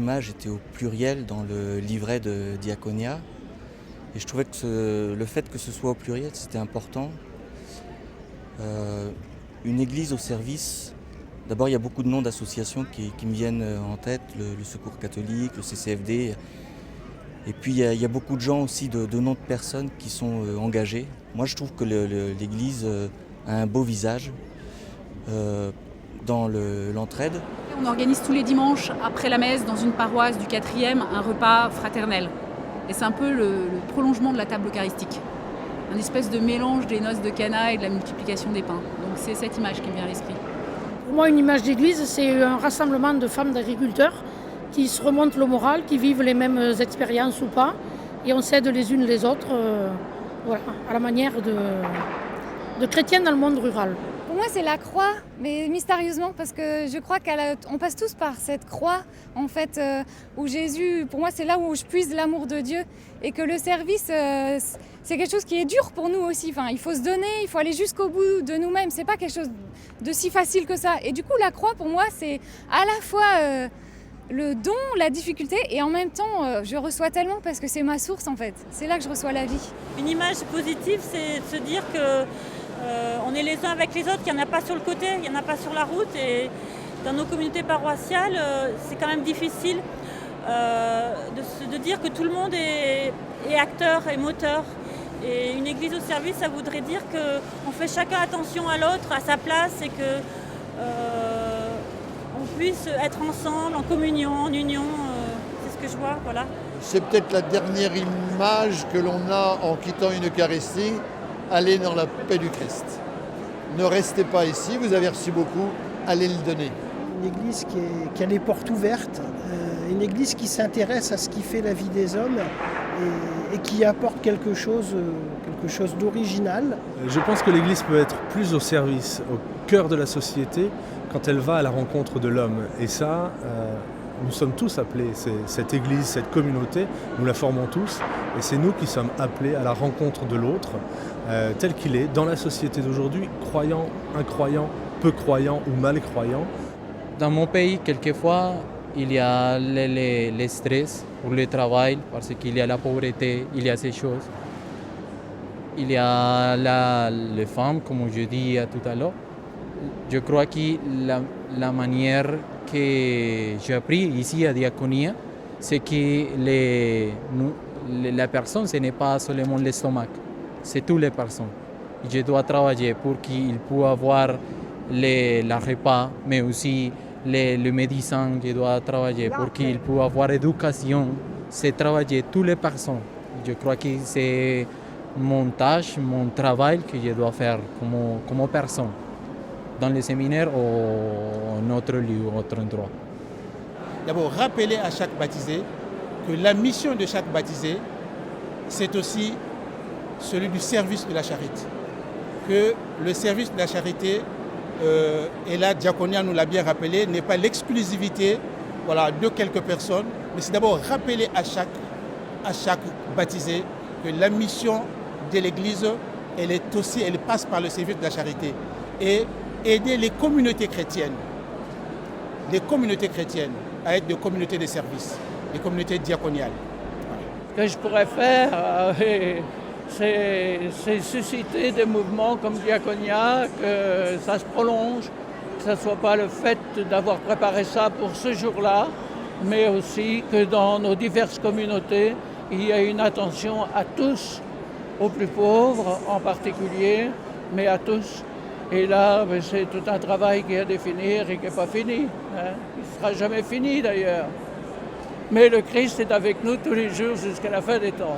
image était au pluriel dans le livret de Diaconia. Et je trouvais que le fait que ce soit au pluriel, c'était important. Une église au service, d'abord il y a beaucoup de noms d'associations qui me viennent en tête, le Secours catholique, le CCFD. Et puis il y a beaucoup de gens aussi, de noms de personnes qui sont engagés. Moi je trouve que l'église a un beau visage dans l'entraide. On organise tous les dimanches, après la messe, dans une paroisse du 4e, un repas fraternel. Et c'est un peu le prolongement de la table eucharistique. Un espèce de mélange des noces de Cana et de la multiplication des pains. Donc c'est cette image qui me vient à l'esprit. Pour moi, une image d'église, c'est un rassemblement de femmes d'agriculteurs qui se remontent le moral, qui vivent les mêmes expériences ou pas. Et on s'aide les unes les autres à la manière de chrétiennes dans le monde rural. Pour moi, c'est la croix, mais mystérieusement, parce que je crois qu'on passe tous par cette croix, en fait, où Jésus, pour moi, c'est là où je puise l'amour de Dieu. Et que le service, c'est quelque chose qui est dur pour nous aussi. Enfin, il faut se donner, il faut aller jusqu'au bout de nous-mêmes. C'est pas quelque chose de si facile que ça. Et du coup, la croix, pour moi, c'est à la fois le don, la difficulté, et en même temps, je reçois tellement parce que c'est ma source, en fait. C'est là que je reçois la vie. Une image positive, c'est de se dire que on est les uns avec les autres, qu'il n'y en a pas sur le côté, il n'y en a pas sur la route. Et dans nos communautés paroissiales, c'est quand même difficile de dire que tout le monde est acteur et moteur. Et une église au service, ça voudrait dire qu'on fait chacun attention à l'autre, à sa place, et que on puisse être ensemble, en communion, en union. C'est ce que je vois, voilà. C'est peut-être la dernière image que l'on a en quittant une Eucharistie. Allez dans la paix du Christ. Ne restez pas ici, vous avez reçu beaucoup, allez le donner. Une église qui a les portes ouvertes, une église qui s'intéresse à ce qui fait la vie des hommes et qui apporte quelque chose d'original. Je pense que l'église peut être plus au service, au cœur de la société, quand elle va à la rencontre de l'homme. Et ça, nous sommes tous appelés, cette église, cette communauté, nous la formons tous, et c'est nous qui sommes appelés à la rencontre de l'autre, tel qu'il est, dans la société d'aujourd'hui, croyant, incroyant, peu croyant ou mal croyant. Dans mon pays, quelquefois, il y a le stress pour le travail, parce qu'il y a la pauvreté, il y a ces choses. Il y a les femmes, comme je dis tout à l'heure. Je crois que la manière que j'ai appris ici à Diaconia, c'est que la personne, ce n'est pas seulement l'estomac, c'est toutes les personnes. Je dois travailler pour qu'ils puissent avoir le repas, mais aussi le médecin. Je dois travailler pour qu'ils puissent avoir l'éducation. C'est travailler toutes les personnes. Je crois que c'est mon tâche, mon travail que je dois faire comme personne, dans les séminaires ou en autre lieu, autre endroit. D'abord, rappeler à chaque baptisé que la mission de chaque baptisé, c'est aussi celui du service de la charité. Que le service de la charité, et là, Diaconia nous l'a bien rappelé, n'est pas l'exclusivité de quelques personnes, mais c'est d'abord rappeler à chaque baptisé que la mission de l'Église, elle passe par le service de la charité. Et aider les communautés chrétiennes à être des communautés de service, des communautés diaconiales. Ce que je pourrais faire, c'est susciter des mouvements comme Diaconia, que ça se prolonge, que ce ne soit pas le fait d'avoir préparé ça pour ce jour-là, mais aussi que dans nos diverses communautés, il y ait une attention à tous, aux plus pauvres en particulier, mais à tous. Et là, c'est tout un travail qui est à définir et qui n'est pas fini. Il ne sera jamais fini d'ailleurs. Mais le Christ est avec nous tous les jours jusqu'à la fin des temps.